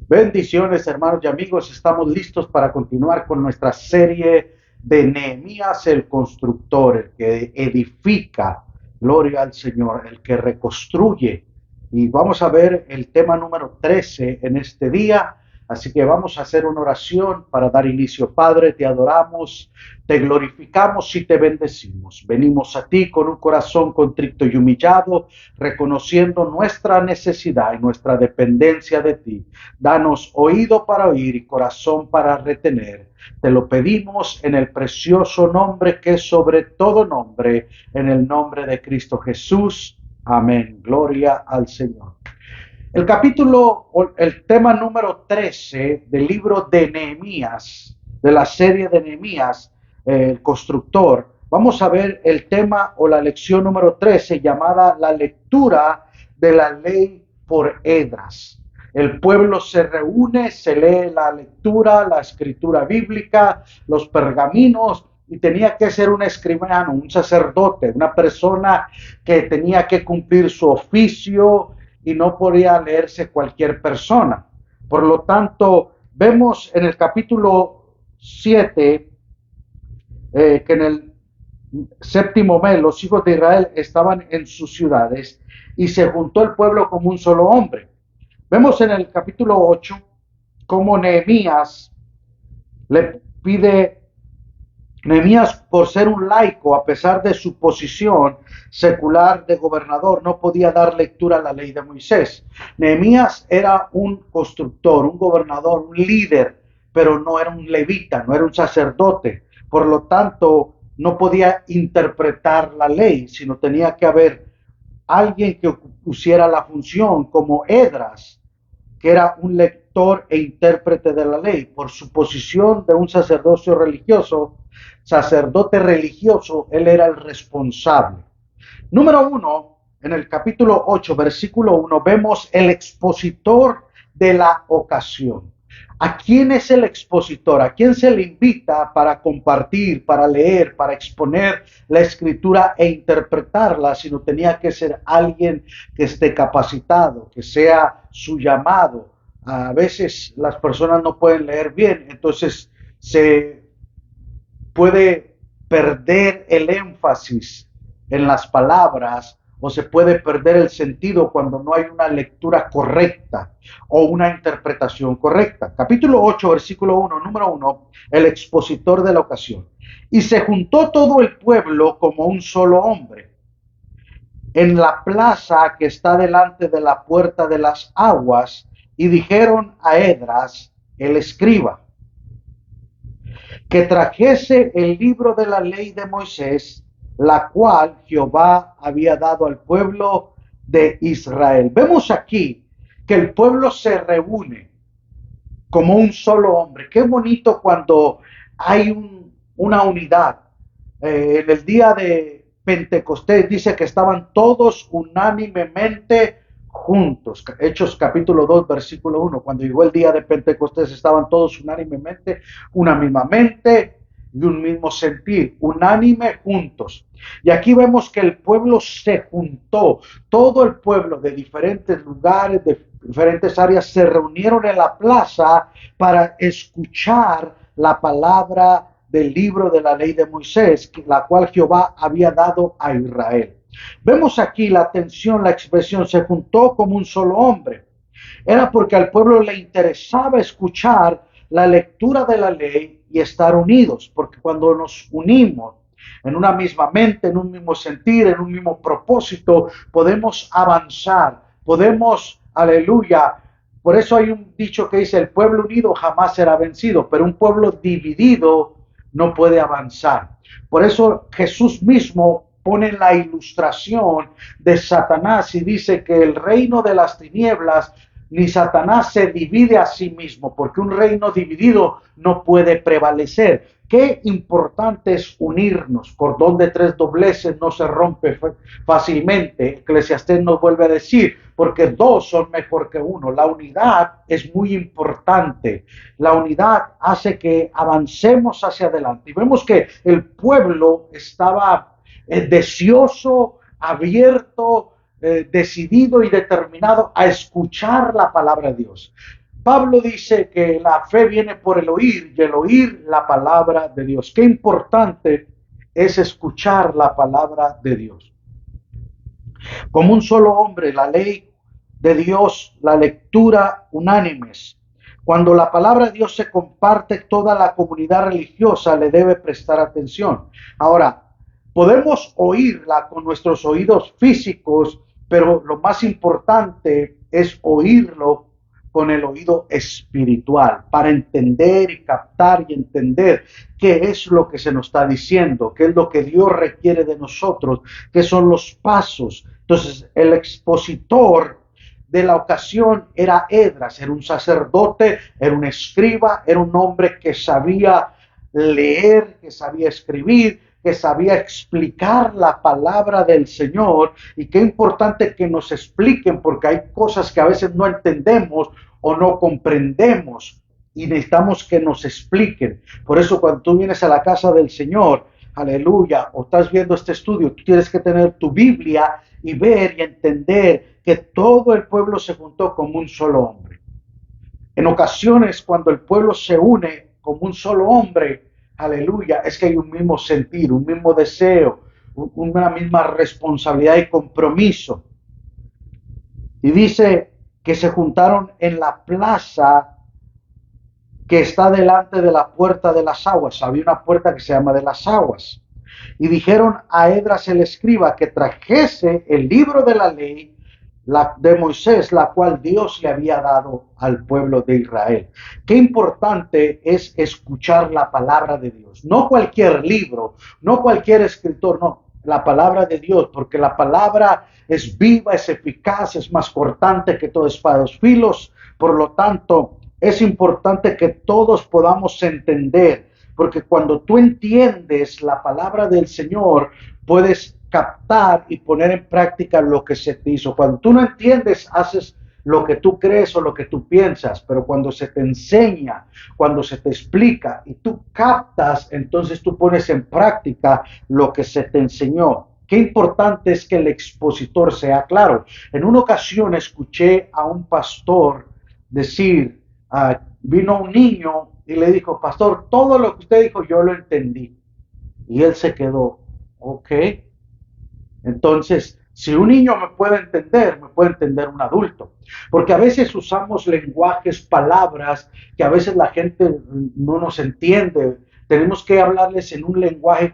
Bendiciones, hermanos y amigos. Estamos listos para continuar con nuestra serie de Nehemías el constructor, el que edifica. Gloria al Señor, el que reconstruye. Y vamos a ver el tema número 13 en este día. Así que vamos a hacer una oración para dar inicio. Padre, te adoramos, te glorificamos y te bendecimos. Venimos a ti con un corazón contrito y humillado, reconociendo nuestra necesidad y nuestra dependencia de ti. Danos oído para oír y corazón para retener. Te lo pedimos en el precioso nombre que es sobre todo nombre, en el nombre de Cristo Jesús. Amén. Gloria al Señor. El tema número 13 del libro de Nehemías, de la serie de Nehemías, el constructor. Vamos a ver el tema o la lección número 13 llamada la lectura de la ley por Esdras. El pueblo se reúne, se lee la lectura, la escritura bíblica, los pergaminos, y tenía que ser un escribano, un sacerdote, una persona que tenía que cumplir su oficio y no podía leerse cualquier persona. Por lo tanto, vemos en el capítulo 7 que en el séptimo mes los hijos de Israel estaban en sus ciudades y se juntó el pueblo como un solo hombre. Vemos en el capítulo 8 cómo Nehemías le pide, Nehemías, por ser un laico, a pesar de su posición secular de gobernador, no podía dar lectura a la ley de Moisés. Nehemías era un constructor, un gobernador, un líder, pero no era un levita, no era un sacerdote. Por lo tanto, no podía interpretar la ley, sino tenía que haber alguien que pusiera la función, como Esdras, que era un lector e intérprete de la ley. Por su posición de un sacerdote religioso, él era el responsable. Número 1, en el capítulo 8, versículo 1, vemos el expositor de la ocasión. ¿A quién es el expositor? ¿A quién se le invita para compartir, para leer, para exponer la escritura e interpretarla? Sino tenía que ser alguien que esté capacitado, que sea su llamado. A veces las personas no pueden leer bien, entonces se puede perder el énfasis en las palabras o se puede perder el sentido cuando no hay una lectura correcta o una interpretación correcta. Capítulo 8, versículo 1, número 1, el expositor de la ocasión. Y se juntó todo el pueblo como un solo hombre en la plaza que está delante de la puerta de las aguas, y dijeron a Esdras, el escriba, que trajese el libro de la ley de Moisés, la cual Jehová había dado al pueblo de Israel. Vemos aquí que el pueblo se reúne como un solo hombre. Qué bonito cuando hay una unidad. En el día de Pentecostés dice que estaban todos unánimemente juntos. Hechos capítulo 2, versículo 1. Cuando llegó el día de Pentecostés estaban todos unánimemente, una misma mente y un mismo sentir, unánime juntos. Y aquí vemos que el pueblo se juntó, todo el pueblo de diferentes lugares, de diferentes áreas, se reunieron en la plaza para escuchar la palabra del libro de la ley de Moisés, la cual Jehová había dado a Israel. Vemos aquí la atención, la expresión, se juntó como un solo hombre. Era porque al pueblo le interesaba escuchar la lectura de la ley y estar unidos, porque cuando nos unimos en una misma mente, en un mismo sentir, en un mismo propósito, podemos avanzar, podemos, aleluya. Por eso hay un dicho que dice, el pueblo unido jamás será vencido, pero un pueblo dividido no puede avanzar. Por eso Jesús mismo pone la ilustración de Satanás y dice que el reino de las tinieblas, ni Satanás se divide a sí mismo, porque un reino dividido no puede prevalecer. Qué importante es unirnos. Cordón de tres dobleces no se rompe fácilmente. Eclesiastés nos vuelve a decir, porque dos son mejor que uno. La unidad es muy importante. La unidad hace que avancemos hacia adelante. Y vemos que el pueblo estaba deseoso, abierto, decidido y determinado a escuchar la palabra de Dios. Pablo dice que la fe viene por el oír y el oír la palabra de Dios. Qué importante es escuchar la palabra de Dios. Como un solo hombre, la ley de Dios, la lectura unánimes. Cuando la palabra de Dios se comparte, toda la comunidad religiosa le debe prestar atención. Ahora, podemos oírla con nuestros oídos físicos, pero lo más importante es oírlo con el oído espiritual, para entender y captar y entender qué es lo que se nos está diciendo, qué es lo que Dios requiere de nosotros, qué son los pasos. Entonces, el expositor de la ocasión era Esdras, era un sacerdote, era un escriba, era un hombre que sabía leer, que sabía escribir, que sabía explicar la palabra del Señor. Y qué importante que nos expliquen, porque hay cosas que a veces no entendemos o no comprendemos y necesitamos que nos expliquen. Por eso cuando tú vienes a la casa del Señor, aleluya, o estás viendo este estudio, tú tienes que tener tu Biblia y ver y entender que todo el pueblo se juntó como un solo hombre. En ocasiones, cuando el pueblo se une como un solo hombre, aleluya, es que hay un mismo sentir, un mismo deseo, una misma responsabilidad y compromiso. Y dice que se juntaron en la plaza que está delante de la puerta de las aguas. Había una puerta que se llama de las aguas. Y dijeron a Esdras el escriba que trajese el libro de la ley de Moisés, la cual Dios le había dado al pueblo de Israel. Qué importante es escuchar la palabra de Dios. No cualquier libro, no cualquier escritor, no, la palabra de Dios, porque la palabra es viva, es eficaz, es más cortante que toda espada de dos filos. Por lo tanto, es importante que todos podamos entender, porque cuando tú entiendes la palabra del Señor, puedes captar y poner en práctica lo que se te hizo. Cuando tú no entiendes, haces lo que tú crees o lo que tú piensas, pero cuando se te enseña, cuando se te explica y tú captas, entonces tú pones en práctica lo que se te enseñó. Qué importante es que el expositor sea claro. En una ocasión escuché a un pastor decir, vino un niño y le dijo, pastor, todo lo que usted dijo yo lo entendí. Y él se quedó, ok. Entonces, si un niño me puede entender un adulto. Porque a veces usamos lenguajes, palabras que a veces la gente no nos entiende. Tenemos que hablarles en un lenguaje,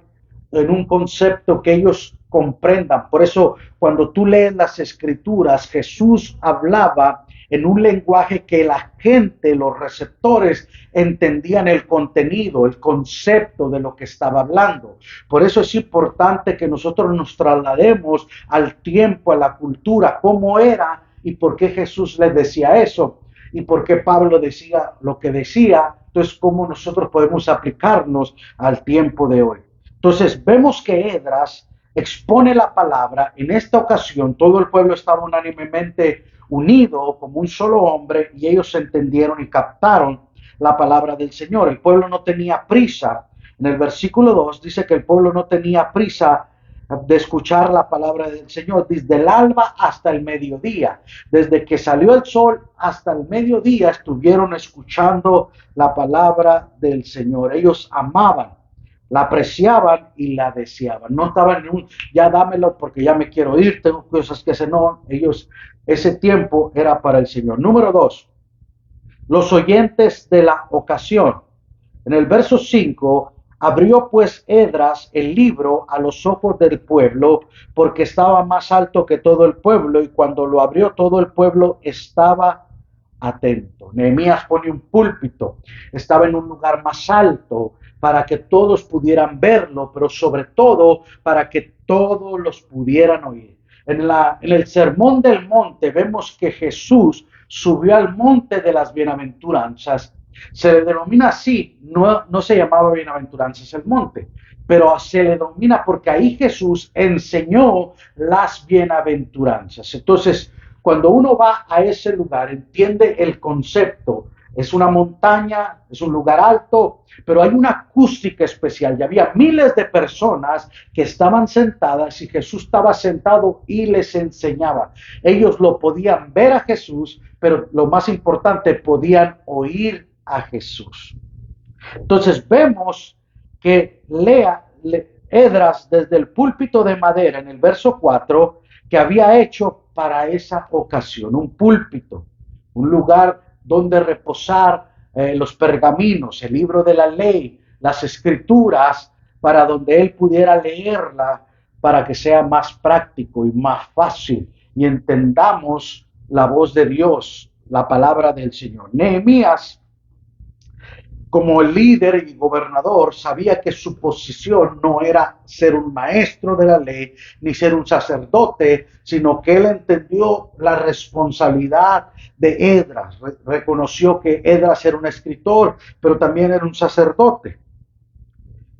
en un concepto que ellos comprendan. Por eso, cuando tú lees las escrituras, Jesús hablaba en un lenguaje que la gente, los receptores, entendían el contenido, el concepto de lo que estaba hablando. Por eso es importante que nosotros nos traslademos al tiempo, a la cultura, cómo era y por qué Jesús les decía eso y por qué Pablo decía lo que decía. Entonces, cómo nosotros podemos aplicarnos al tiempo de hoy. Entonces, vemos que Esdras expone la palabra. En esta ocasión, todo el pueblo estaba unánimemente unido como un solo hombre y ellos entendieron y captaron la palabra del Señor. El pueblo no tenía prisa. En el versículo 2 dice que el pueblo no tenía prisa de escuchar la palabra del Señor desde el alba hasta el mediodía. Desde que salió el sol hasta el mediodía estuvieron escuchando la palabra del Señor. Ellos amaban, la apreciaban y la deseaban. No estaban en un, ya dámelo porque ya me quiero ir, tengo cosas que hacer. No, ellos, ese tiempo era para el Señor. Número 2, los oyentes de la ocasión. En el verso 5, abrió pues Esdras el libro a los ojos del pueblo, porque estaba más alto que todo el pueblo, y cuando lo abrió todo el pueblo estaba atento. Nehemías pone un púlpito, estaba en un lugar más alto para que todos pudieran verlo, pero sobre todo para que todos los pudieran oír. En el Sermón del Monte vemos que Jesús subió al monte de las bienaventuranzas. Se le denomina así, no se llamaba bienaventuranzas el monte, pero se le denomina porque ahí Jesús enseñó las bienaventuranzas. Entonces, cuando uno va a ese lugar, entiende el concepto, Es una montaña, es un lugar alto, pero hay una acústica especial y había miles de personas que estaban sentadas y Jesús estaba sentado y les enseñaba. Ellos lo podían ver a Jesús, pero lo más importante, podían oír a Jesús. Entonces vemos que Esdras desde el púlpito de madera en el verso 4 que había hecho para esa ocasión, un púlpito, un lugar donde reposar los pergaminos, el libro de la ley, las escrituras, para donde él pudiera leerla, para que sea más práctico y más fácil y entendamos la voz de Dios, la palabra del Señor. Nehemías, como el líder y gobernador, sabía que su posición no era ser un maestro de la ley ni ser un sacerdote, sino que él entendió la responsabilidad de Esdras. Reconoció que Esdras era un escritor, pero también era un sacerdote.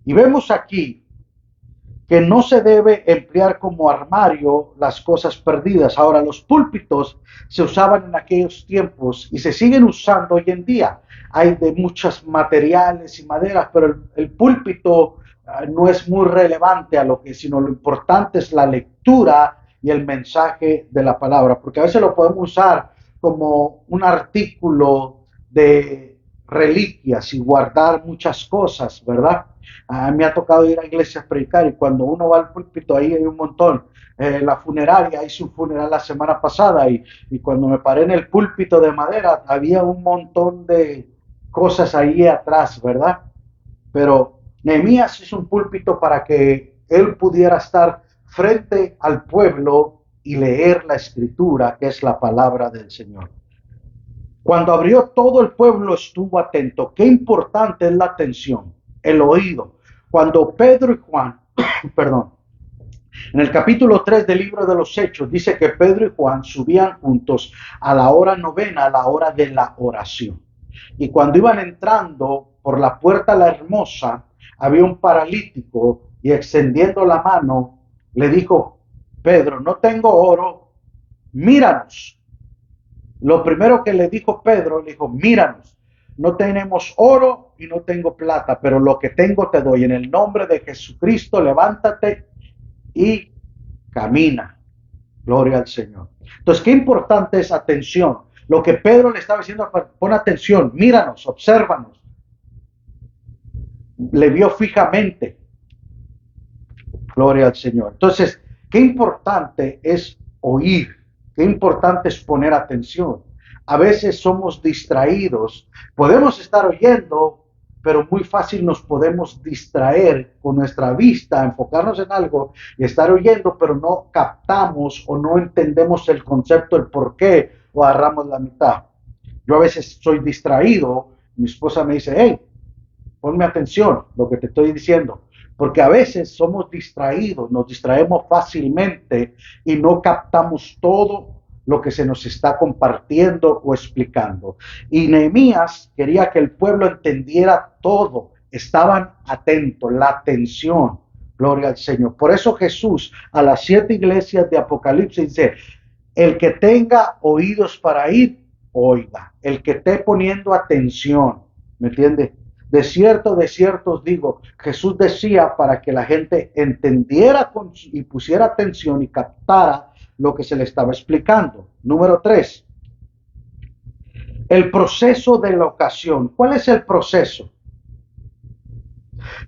Y vemos aquí que no se debe emplear como armario las cosas perdidas. Ahora, los púlpitos se usaban en aquellos tiempos y se siguen usando hoy en día. Hay de muchos materiales y maderas, pero el púlpito no es muy relevante a lo que, sino lo importante es la lectura y el mensaje de la palabra, porque a veces lo podemos usar como un artículo de reliquias y guardar muchas cosas, ¿verdad? A mí me ha tocado ir a iglesias a predicar y cuando uno va al púlpito ahí hay un montón. La funeraria, hice un funeral la semana pasada y cuando me paré en el púlpito de madera había un montón de cosas ahí atrás, ¿verdad? Pero Nehemías es un púlpito para que él pudiera estar frente al pueblo y leer la escritura, que es la palabra del Señor. Cuando abrió, todo el pueblo estuvo atento. Qué importante es la atención, el oído. Cuando Pedro y Juan, perdón, en el capítulo 3 del libro de los Hechos, dice que Pedro y Juan subían juntos a la hora novena, a la hora de la oración. Y cuando iban entrando por la puerta la hermosa, había un paralítico y extendiendo la mano, le dijo, Pedro, no tengo oro, míranos. Lo primero que le dijo Pedro, le dijo, míranos, no tenemos oro y no tengo plata, pero lo que tengo te doy. En el nombre de Jesucristo, levántate y camina. Gloria al Señor. Entonces, qué importante es atención. Lo que Pedro le estaba diciendo, pon atención, míranos, obsérvanos. Le vio fijamente. Gloria al Señor. Entonces, qué importante es oír. Qué importante es poner atención. A veces somos distraídos. Podemos estar oyendo, pero muy fácil nos podemos distraer con nuestra vista, enfocarnos en algo y estar oyendo, pero no captamos o no entendemos el concepto, el por qué, o agarramos la mitad. Yo a veces soy distraído. Mi esposa me dice, hey, ponme atención lo que te estoy diciendo. Porque a veces somos distraídos, nos distraemos fácilmente y no captamos todo lo que se nos está compartiendo o explicando. Y Nehemías quería que el pueblo entendiera todo, estaban atentos, la atención, gloria al Señor. Por eso Jesús a las 7 iglesias de Apocalipsis dice, el que tenga oídos para oír, oiga, el que esté poniendo atención, ¿me entiende? De cierto os digo, Jesús decía para que la gente entendiera y pusiera atención y captara lo que se le estaba explicando. Número 3, el proceso de la ocasión. ¿Cuál es el proceso?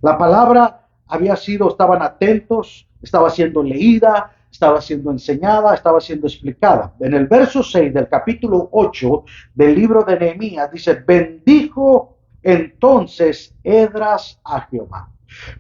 La palabra estaban atentos, estaba siendo leída, estaba siendo enseñada, estaba siendo explicada. En el verso 6 del capítulo 8 del libro de Nehemías dice, bendijo entonces Esdras a Jehová.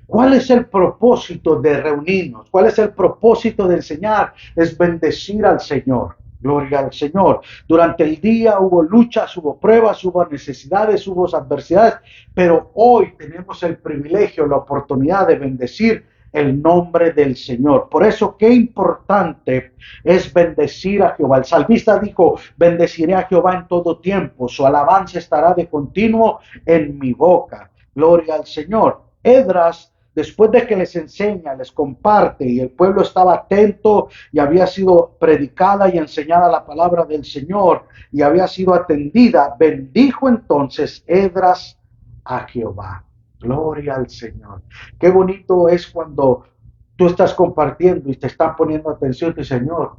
¿Cuál es el propósito de reunirnos? ¿Cuál es el propósito de enseñar? Es bendecir al Señor. Gloria al Señor. Durante el día hubo luchas, hubo pruebas, hubo necesidades, hubo adversidades, pero hoy tenemos el privilegio, la oportunidad de bendecir el nombre del Señor. Por eso, qué importante es bendecir a Jehová. El salmista dijo, bendeciré a Jehová en todo tiempo, su alabanza estará de continuo en mi boca. Gloria al Señor. Esdras después de que les enseña, les comparte y el pueblo estaba atento y había sido predicada y enseñada la palabra del Señor y había sido atendida, bendijo entonces Esdras a Jehová. Gloria al Señor. Qué bonito es cuando tú estás compartiendo y te están poniendo atención, y Señor,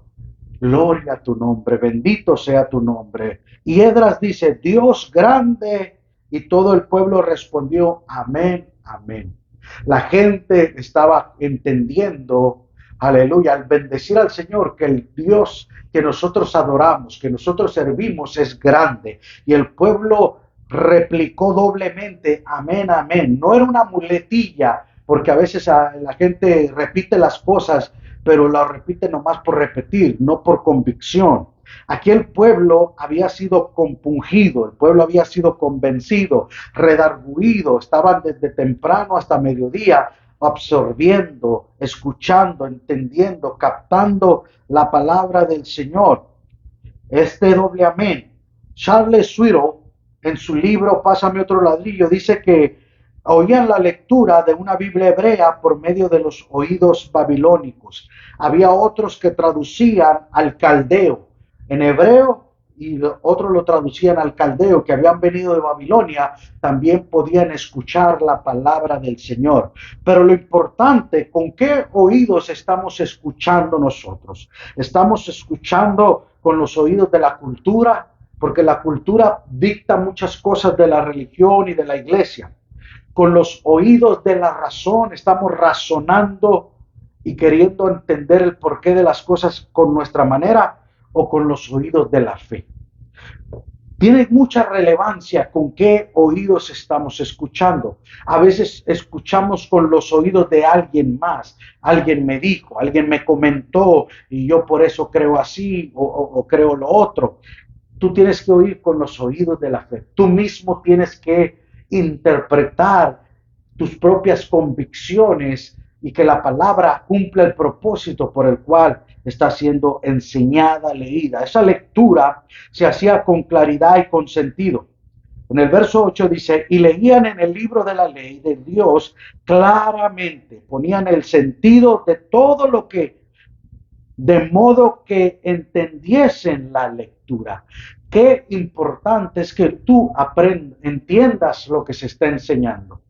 gloria a tu nombre, bendito sea tu nombre. Y Esdras dice, Dios grande, y todo el pueblo respondió, amén, amén. La gente estaba entendiendo, aleluya, al bendecir al Señor, que el Dios que nosotros adoramos, que nosotros servimos es grande. Y el pueblo replicó doblemente, amén, amén. No era una muletilla, porque a veces la gente repite las cosas, pero la repite nomás por repetir, no por convicción. Aquí el pueblo había sido compungido, el pueblo había sido convencido, redarguido, estaban desde temprano hasta mediodía absorbiendo, escuchando, entendiendo, captando la palabra del Señor. Este doble amén. Charles Swindoll, en su libro Pásame otro ladrillo, dice que oían la lectura de una Biblia hebrea por medio de los oídos babilónicos. Había otros que traducían al caldeo en hebreo y otros lo traducían al caldeo, que habían venido de Babilonia, también podían escuchar la palabra del Señor. Pero lo importante, ¿con qué oídos estamos escuchando nosotros? ¿Estamos escuchando con los oídos de la cultura? Porque la cultura dicta muchas cosas de la religión y de la iglesia. Con los oídos de la razón, estamos razonando y queriendo entender el porqué de las cosas con nuestra manera, o con los oídos de la fe. Tiene mucha relevancia con qué oídos estamos escuchando. A veces escuchamos con los oídos de alguien más. Alguien me dijo, alguien me comentó y yo por eso creo así o creo lo otro. Tú tienes que oír con los oídos de la fe. Tú mismo tienes que interpretar tus propias convicciones y que la palabra cumpla el propósito por el cual está siendo enseñada, leída. Esa lectura se hacía con claridad y con sentido. En el verso 8 dice, y leían en el libro de la ley de Dios claramente, ponían el sentido de todo lo que, de modo que entendiesen la lectura. Qué importante es que tú entiendas lo que se está enseñando.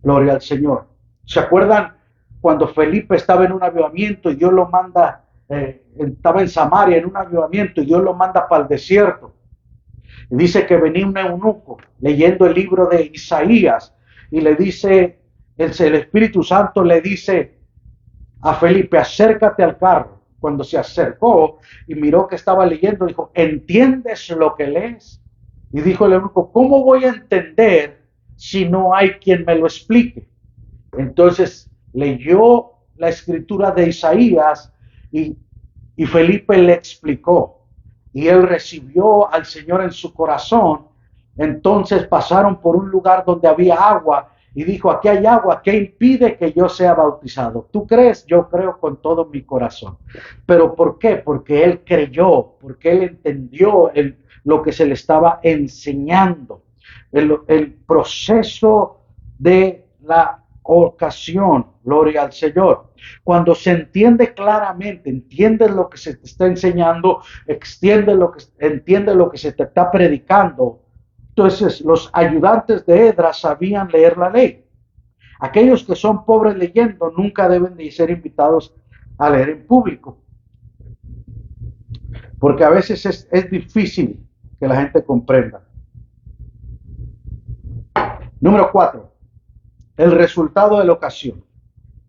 Gloria al Señor. ¿Se acuerdan cuando Felipe estaba en un avivamiento y Dios lo manda, estaba en Samaria en un avivamiento y Dios lo manda para el desierto? Y dice que venía un eunuco leyendo el libro de Isaías y le dice, el Espíritu Santo le dice a Felipe, acércate al carro. Cuando se acercó y miró que estaba leyendo, dijo, ¿entiendes lo que lees? Y dijo el eunuco, ¿cómo voy a entender si no hay quien me lo explique? Entonces leyó la escritura de Isaías y Felipe le explicó y él recibió al Señor en su corazón. Entonces pasaron por un lugar donde había agua y dijo, aquí hay agua, ¿qué impide que yo sea bautizado? ¿Tú crees? Yo creo con todo mi corazón. ¿Pero por qué? Porque él creyó, porque él entendió lo que se le estaba enseñando, el proceso de la ocasión. Gloria al Señor. Cuando se entiende claramente, entiendes lo que se te está enseñando, entiende lo que se te está predicando. Entonces los ayudantes de Esdras sabían leer la ley. Aquellos que son pobres leyendo nunca deben de ser invitados a leer en público, porque a veces es difícil que la gente comprenda. Número 4. El resultado de la ocasión.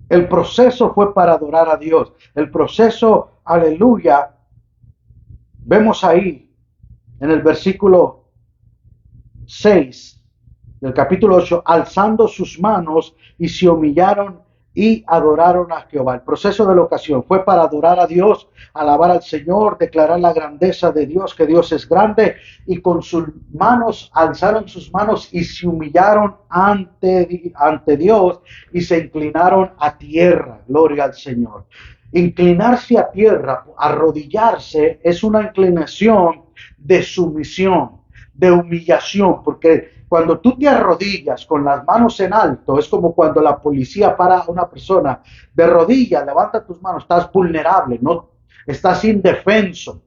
El proceso fue para adorar a Dios. El proceso, aleluya, vemos ahí en el versículo 6 del capítulo 8, alzando sus manos y se humillaron y adoraron a Jehová. El proceso de la ocasión fue para adorar a Dios, alabar al Señor, declarar la grandeza de Dios, que Dios es grande, y con sus manos, alzaron sus manos y se humillaron ante Dios y se inclinaron a tierra. Gloria al Señor. Inclinarse a tierra, arrodillarse, es una inclinación de sumisión, de humillación, porque cuando tú te arrodillas con las manos en alto, es como cuando la policía para a una persona de rodillas, levanta tus manos, estás vulnerable, no estás indefenso.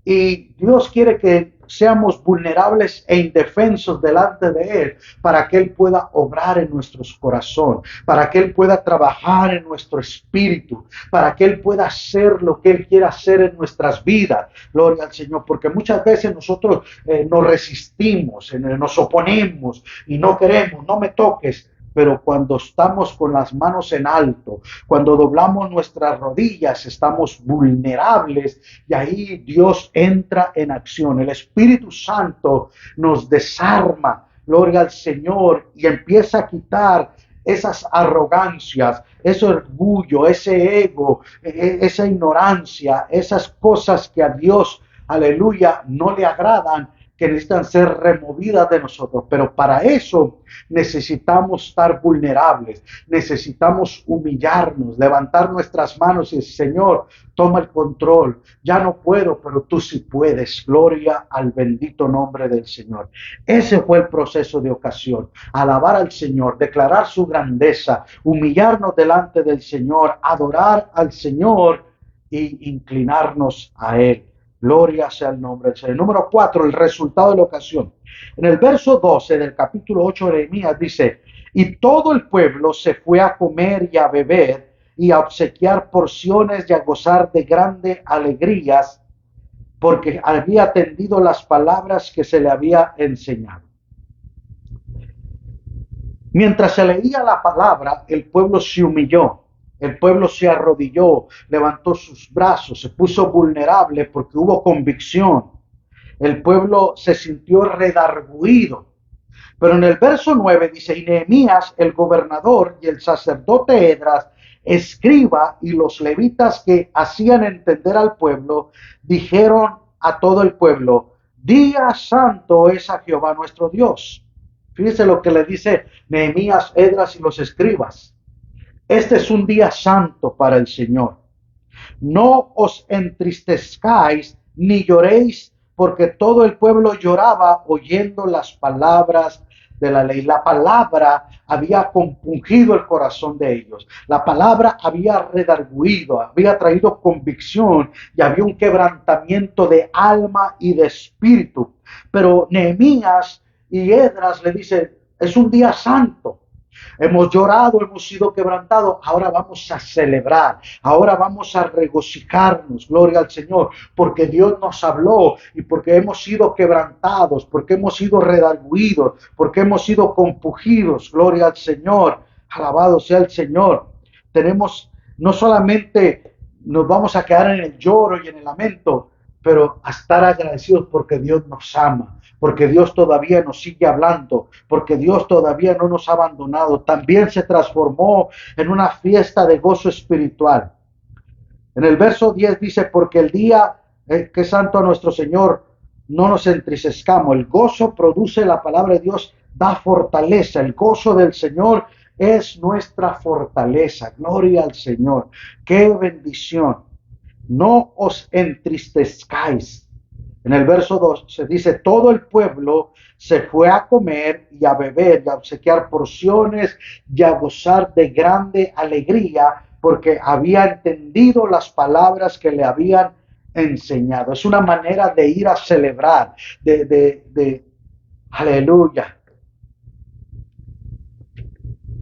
Y Dios quiere que seamos vulnerables e indefensos delante de Él para que Él pueda obrar en nuestros corazones, para que Él pueda trabajar en nuestro espíritu, para que Él pueda hacer lo que Él quiera hacer en nuestras vidas. Gloria al Señor, porque muchas veces nosotros nos resistimos, nos oponemos y no queremos, no me toques. Pero cuando estamos con las manos en alto, cuando doblamos nuestras rodillas, estamos vulnerables y ahí Dios entra en acción. El Espíritu Santo nos desarma, gloria al Señor, y empieza a quitar esas arrogancias, ese orgullo, ese ego, esa ignorancia, esas cosas que a Dios, aleluya, no le agradan, que necesitan ser removidas de nosotros. Pero para eso necesitamos estar vulnerables, necesitamos humillarnos, levantar nuestras manos y decir, Señor, toma el control. Ya no puedo, pero tú sí puedes. Gloria al bendito nombre del Señor. Ese fue el proceso de ocasión. Alabar al Señor, declarar su grandeza, humillarnos delante del Señor, adorar al Señor y inclinarnos a Él. Gloria sea el nombre del Señor. Número 4, el resultado de la ocasión. En el verso 12 del capítulo 8 de Nehemías dice, y todo el pueblo se fue a comer y a beber y a obsequiar porciones y a gozar de grandes alegrías, porque había atendido las palabras que se le había enseñado. Mientras se leía la palabra, el pueblo se humilló. El pueblo se arrodilló, levantó sus brazos, se puso vulnerable porque hubo convicción. El pueblo se sintió redarguido. Pero en el verso 9 dice, y Nehemías, el gobernador, y el sacerdote Esdras, escriba, y los levitas que hacían entender al pueblo, dijeron a todo el pueblo, día santo es a Jehová nuestro Dios. Fíjense lo que le dice Nehemías, Esdras y los escribas. Este es un día santo para el Señor. No os entristezcáis ni lloréis, porque todo el pueblo lloraba oyendo las palabras de la ley. La palabra había compungido el corazón de ellos. La palabra había redarguido, había traído convicción y había un quebrantamiento de alma y de espíritu. Pero Nehemías y Esdras le dicen, es un día santo. Hemos llorado, hemos sido quebrantados, ahora vamos a celebrar, ahora vamos a regocijarnos, gloria al Señor, porque Dios nos habló y porque hemos sido quebrantados, porque hemos sido redarguidos, porque hemos sido compungidos, gloria al Señor, alabado sea el Señor. Tenemos, no solamente nos vamos a quedar en el lloro y en el lamento, pero a estar agradecidos porque Dios nos ama, porque Dios todavía nos sigue hablando, porque Dios todavía no nos ha abandonado. También se transformó en una fiesta de gozo espiritual. En el verso 10 dice, porque el día que es santo a nuestro Señor, no nos entristezcamos. El gozo produce la palabra de Dios, da fortaleza. El gozo del Señor es nuestra fortaleza. Gloria al Señor. ¡Qué bendición! No os entristezcáis. En el verso 2 se dice, todo el pueblo se fue a comer y a beber y a obsequiar porciones y a gozar de grande alegría porque había entendido las palabras que le habían enseñado. Es una manera de ir a celebrar, aleluya,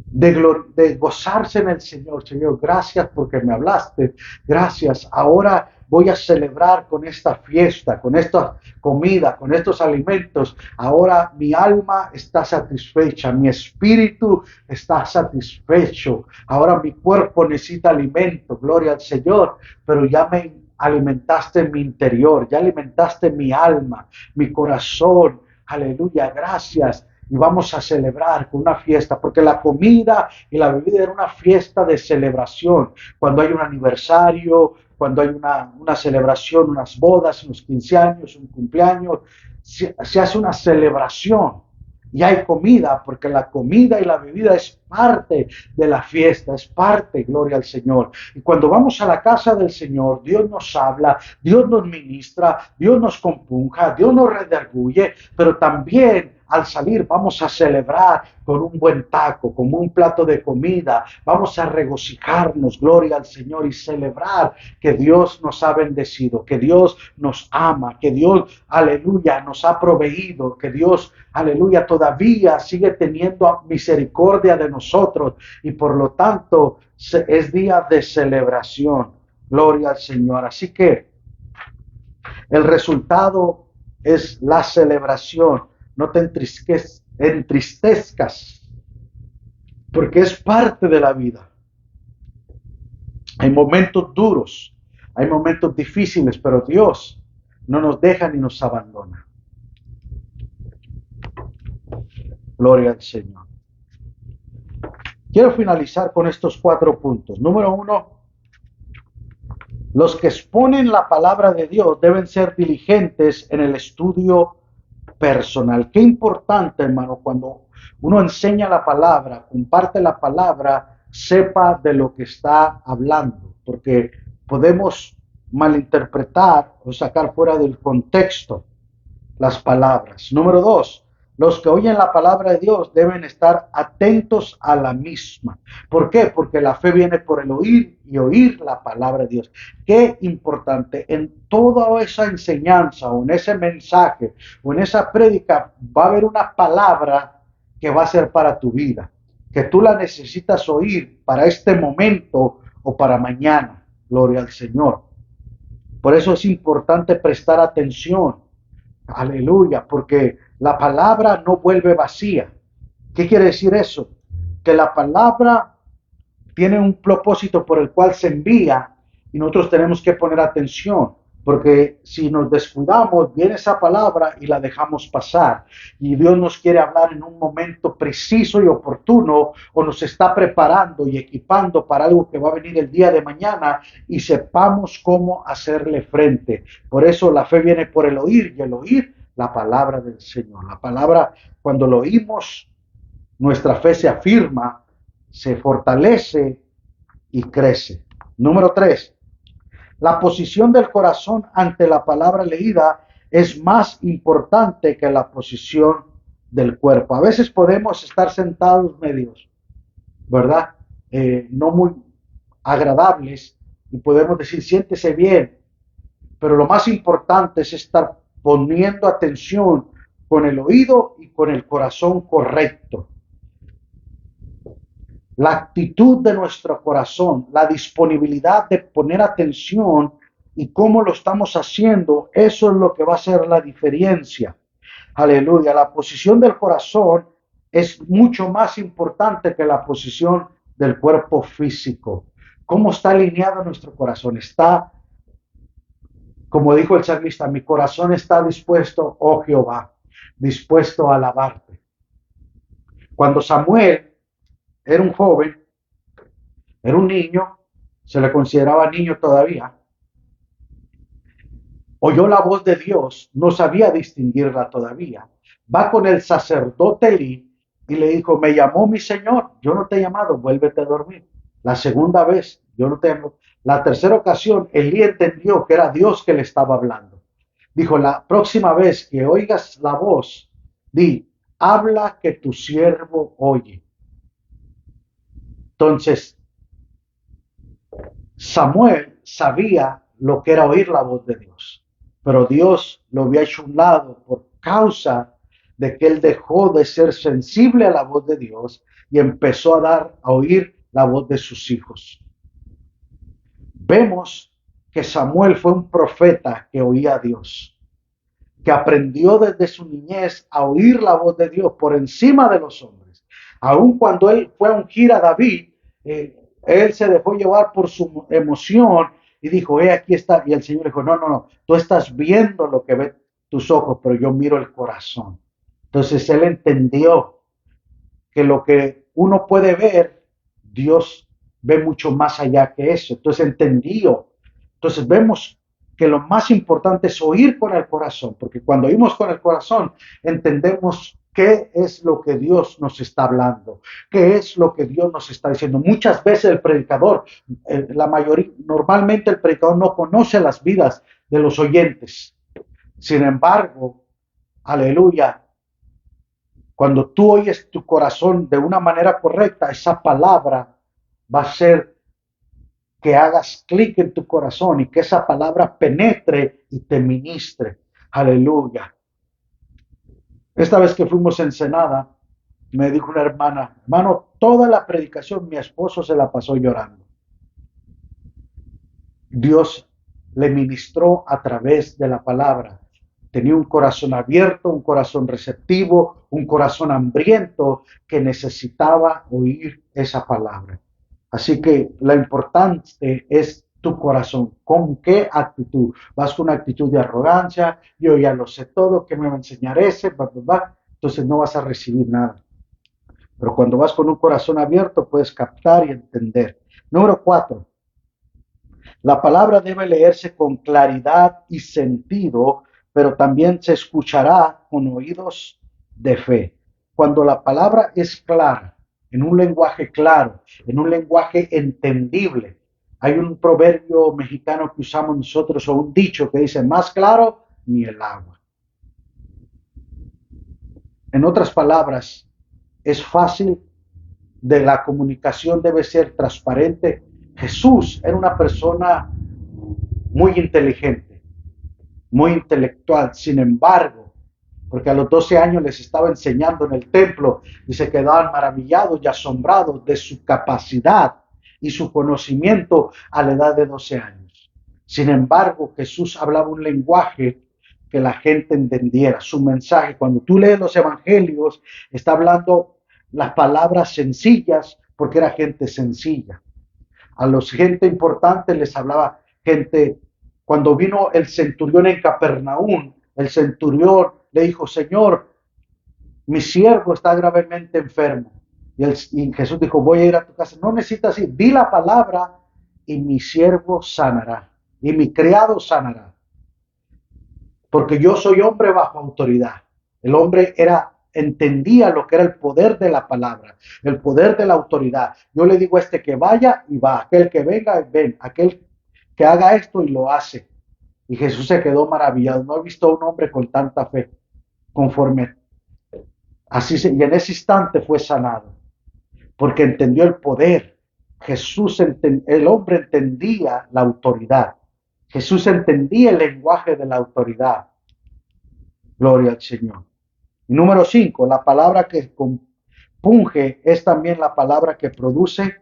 de gozarse en el Señor. Señor, gracias porque me hablaste, gracias. Ahora voy a celebrar con esta fiesta, con esta comida, con estos alimentos. Ahora mi alma está satisfecha, mi espíritu está satisfecho. Ahora mi cuerpo necesita alimento, gloria al Señor, pero ya me alimentaste mi interior, ya alimentaste mi alma, mi corazón. Aleluya, gracias. Y vamos a celebrar con una fiesta, porque la comida y la bebida era una fiesta de celebración. Cuando hay un aniversario, cuando hay una celebración, unas bodas, unos 15 años, un cumpleaños, se hace una celebración. Y hay comida, porque la comida y la bebida es parte de la fiesta, es parte, gloria al Señor. Y cuando vamos a la casa del Señor, Dios nos habla, Dios nos ministra, Dios nos compunja, Dios nos redarguye, pero también al salir vamos a celebrar con un buen taco, con un plato de comida, vamos a regocijarnos, gloria al Señor, y celebrar que Dios nos ha bendecido, que Dios nos ama, que Dios, aleluya, nos ha proveído, que Dios, aleluya, todavía sigue teniendo misericordia de nosotros, y por lo tanto es día de celebración, gloria al Señor. Así que el resultado es la celebración. No te entristezcas, porque es parte de la vida. Hay momentos duros, hay momentos difíciles, pero Dios no nos deja ni nos abandona. Gloria al Señor. Quiero finalizar con estos 4 puntos. Número 1, los que exponen la palabra de Dios deben ser diligentes en el estudio personal. Qué importante, hermano, cuando uno enseña la palabra, comparte la palabra, sepa de lo que está hablando, porque podemos malinterpretar o sacar fuera del contexto las palabras. Número 2, los que oyen la palabra de Dios deben estar atentos a la misma. ¿Por qué? Porque la fe viene por el oír y oír la palabra de Dios. Qué importante, en toda esa enseñanza o en ese mensaje o en esa prédica va a haber una palabra que va a ser para tu vida, que tú la necesitas oír para este momento o para mañana. Gloria al Señor. Por eso es importante prestar atención. Aleluya, porque la palabra no vuelve vacía. ¿Qué quiere decir eso? Que la palabra tiene un propósito por el cual se envía y nosotros tenemos que poner atención, porque si nos descuidamos, viene esa palabra y la dejamos pasar. Y Dios nos quiere hablar en un momento preciso y oportuno, o nos está preparando y equipando para algo que va a venir el día de mañana y sepamos cómo hacerle frente. Por eso la fe viene por el oír, y el oír la palabra del Señor. La palabra, cuando lo oímos, nuestra fe se afirma, se fortalece y crece. Número 3. La posición del corazón ante la palabra leída es más importante que la posición del cuerpo. A veces podemos estar sentados medios, ¿verdad? No muy agradables, y podemos decir, siéntese bien, pero lo más importante es estar poniendo atención con el oído y con el corazón correcto. La actitud de nuestro corazón, la disponibilidad de poner atención y cómo lo estamos haciendo, eso es lo que va a hacer la diferencia. Aleluya. La posición del corazón es mucho más importante que la posición del cuerpo físico. ¿Cómo está alineado nuestro corazón? Está, como dijo el salmista, mi corazón está dispuesto, oh Jehová, dispuesto a alabarte. Cuando Samuel era un joven, era un niño, se le consideraba niño todavía, oyó la voz de Dios, no sabía distinguirla todavía. Va con el sacerdote Elí y le dijo, me llamó mi Señor, yo no te he llamado, vuélvete a dormir. La segunda vez, yo no te llamo. La tercera ocasión, Elí entendió que era Dios que le estaba hablando. Dijo, la próxima vez que oigas la voz, di, habla que tu siervo oye. Entonces, Samuel sabía lo que era oír la voz de Dios, pero Dios lo había hecho a un lado por causa de que él dejó de ser sensible a la voz de Dios y empezó a oír la voz de sus hijos. Vemos que Samuel fue un profeta que oía a Dios, que aprendió desde su niñez a oír la voz de Dios por encima de los hombres. Aun cuando él fue a ungir a David, él se dejó llevar por su emoción y dijo, aquí está. Y el Señor dijo, no, tú estás viendo lo que ven tus ojos, pero yo miro el corazón. Entonces él entendió que lo que uno puede ver, Dios ve mucho más allá que eso. Entonces entendió. Entonces vemos que lo más importante es oír con el corazón, porque cuando oímos con el corazón, entendemos ¿Qué es lo que Dios nos está hablando? ¿Qué es lo que Dios nos está diciendo? Muchas veces el predicador, normalmente el predicador no conoce las vidas de los oyentes. Sin embargo, aleluya, cuando tú oyes tu corazón de una manera correcta, esa palabra va a ser que hagas clic en tu corazón y que esa palabra penetre y te ministre. Aleluya. Esta vez que fuimos a Ensenada, me dijo una hermana, hermano, toda la predicación mi esposo se la pasó llorando. Dios le ministró a través de la palabra. Tenía un corazón abierto, un corazón receptivo, un corazón hambriento que necesitaba oír esa palabra. Así que la importante es tu corazón. ¿Con qué actitud? ¿Vas con una actitud de arrogancia? Yo ya lo sé todo, ¿qué me va a enseñar ese? Entonces no vas a recibir nada. Pero cuando vas con un corazón abierto, puedes captar y entender. Número 4. La palabra debe leerse con claridad y sentido, pero también se escuchará con oídos de fe. Cuando la palabra es clara, en un lenguaje claro, en un lenguaje entendible. Hay un proverbio mexicano que usamos nosotros o un dicho que dice, más claro ni el agua. En otras palabras, es fácil, de la comunicación debe ser transparente. Jesús era una persona muy inteligente, muy intelectual. Sin embargo, porque a los 12 años les estaba enseñando en el templo y se quedaban maravillados y asombrados de su capacidad y su conocimiento a la edad de 12 años. Sin embargo, Jesús hablaba un lenguaje que la gente entendiera, su mensaje. Cuando tú lees los evangelios, está hablando las palabras sencillas porque era gente sencilla. A los gente importante les hablaba gente. Cuando vino el centurión en Capernaum, el centurión le dijo, Señor, mi siervo está gravemente enfermo. Y Jesús dijo, voy a ir a tu casa. No necesitas ir, di la palabra y mi siervo sanará. Y mi criado sanará. Porque yo soy hombre bajo autoridad. El hombre entendía lo que era el poder de la palabra, el poder de la autoridad. Yo le digo a este que vaya y va, aquel que venga, ven, aquel que haga esto y lo hace. Y Jesús se quedó maravillado. No he visto a un hombre con tanta fe, conforme y en ese instante fue sanado, porque entendió el poder. El hombre entendía la autoridad. Jesús entendía el lenguaje de la autoridad. Gloria al Señor. Y número 5, la palabra que compunge es también la palabra que produce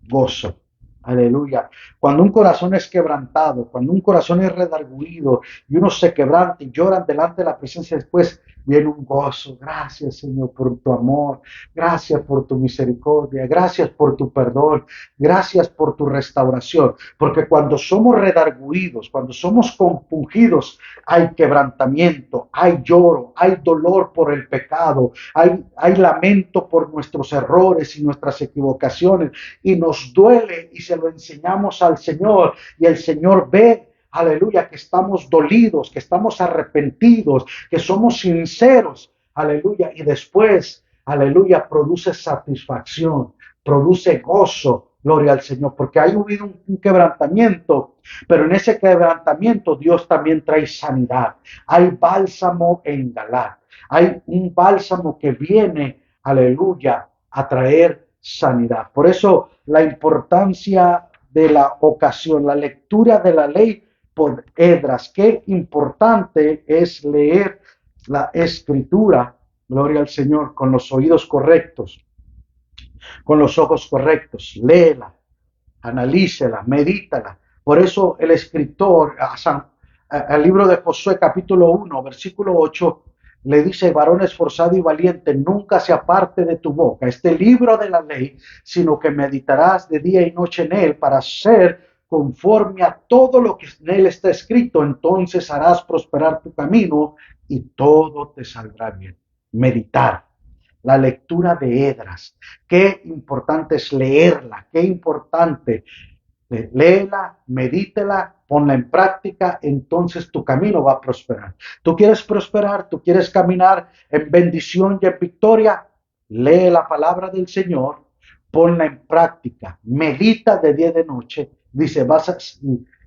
gozo. Aleluya. Cuando un corazón es quebrantado, cuando un corazón es redarguido y uno se quebranta y lloran delante de la presencia, después viene un gozo. Gracias, Señor, por tu amor. Gracias por tu misericordia. Gracias por tu perdón. Gracias por tu restauración. Porque cuando somos redarguidos, cuando somos compungidos, hay quebrantamiento, hay lloro, hay dolor por el pecado, hay lamento por nuestros errores y nuestras equivocaciones y nos duele y se lo enseñamos al Señor y el Señor ve, aleluya, que estamos dolidos, que estamos arrepentidos, que somos sinceros, aleluya, y después, aleluya, produce satisfacción, produce gozo. Gloria al Señor, porque hay habido un quebrantamiento, pero en ese quebrantamiento Dios también trae sanidad. Hay bálsamo en Galaad, hay un bálsamo que viene, aleluya, a traer sanidad. Por eso la importancia de la ocasión, la lectura de la ley por Esdras. Qué importante es leer la escritura, gloria al Señor, con los oídos correctos, con los ojos correctos. Léela, analícela, medítala. Por eso el escritor, al libro de Josué capítulo 1, versículo 8, le dice, varón esforzado y valiente, nunca se aparte de tu boca este libro de la ley, sino que meditarás de día y noche en él para ser conforme a todo lo que en él está escrito. Entonces harás prosperar tu camino y todo te saldrá bien. Meditar. La lectura de Esdras. Qué importante es leerla, qué importante. Léela, medítela, ponla en práctica, entonces tu camino va a prosperar. Tú quieres prosperar, tú quieres caminar en bendición y en victoria, lee la palabra del Señor, ponla en práctica, medita de día y de noche, dice,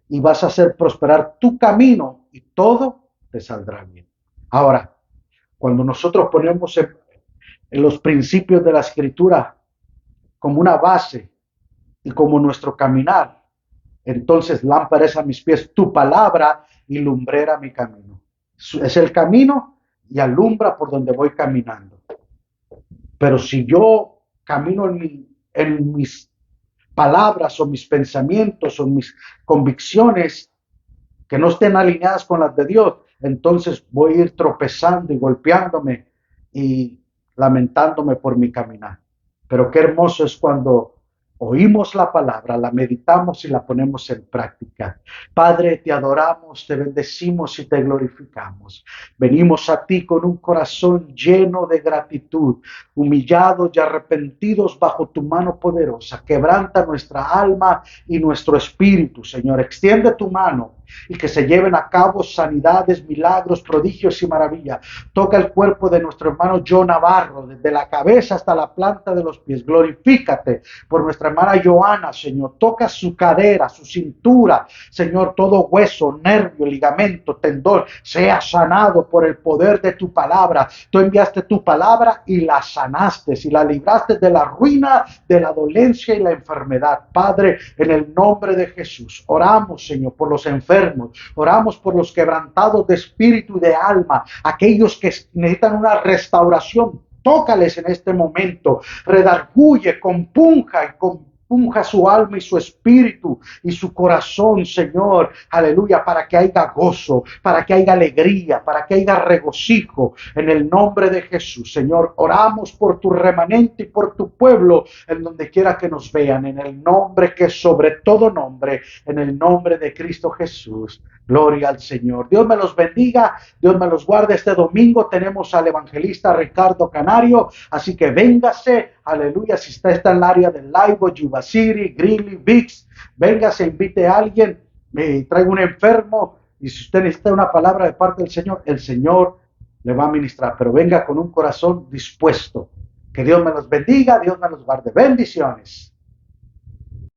y vas a hacer prosperar tu camino y todo te saldrá bien. Ahora, cuando nosotros ponemos en los principios de la escritura como una base y como nuestro caminar, entonces lámpara es a mis pies tu palabra y lumbrera mi camino. Es el camino y alumbra por donde voy caminando. Pero si yo camino en mis palabras o mis pensamientos o mis convicciones que no estén alineadas con las de Dios, entonces voy a ir tropezando y golpeándome y lamentándome por mi caminar. Pero qué hermoso es cuando oímos la palabra, la meditamos y la ponemos en práctica. Padre, te adoramos, te bendecimos y te glorificamos. Venimos a ti con un corazón lleno de gratitud, humillados y arrepentidos bajo tu mano poderosa. Quebranta nuestra alma y nuestro espíritu, Señor. Extiende tu mano y que se lleven a cabo sanidades, milagros, prodigios y maravillas. Toca el cuerpo de nuestro hermano John Navarro, desde la cabeza hasta la planta de los pies. Glorifícate por nuestra hermana Joana, Señor. Toca su cadera, su cintura, Señor, todo hueso, nervio, ligamento, tendón, sea sanado por el poder de tu palabra. Tú enviaste tu palabra y la sanaste, y la libraste de la ruina, de la dolencia y la enfermedad. Padre, en el nombre de Jesús, oramos, Señor, por los enfermos. Oramos por los quebrantados de espíritu y de alma, aquellos que necesitan una restauración. Tócales en este momento, redarguye, compunja su alma y su espíritu y su corazón, Señor, aleluya, para que haya gozo, para que haya alegría, para que haya regocijo, en el nombre de Jesús. Señor, oramos por tu remanente y por tu pueblo, en donde quiera que nos vean, en el nombre que es sobre todo nombre, en el nombre de Cristo Jesús. Gloria al Señor. Dios me los bendiga, Dios me los guarde. Este domingo tenemos al evangelista Ricardo Canario, así que véngase, aleluya, si usted está en el área del Laibo, Yuba City, Greeley, Vix, véngase, invite a alguien, traiga un enfermo, y si usted necesita una palabra de parte del Señor, el Señor le va a ministrar, pero venga con un corazón dispuesto. Que Dios me los bendiga, Dios me los guarde. Bendiciones.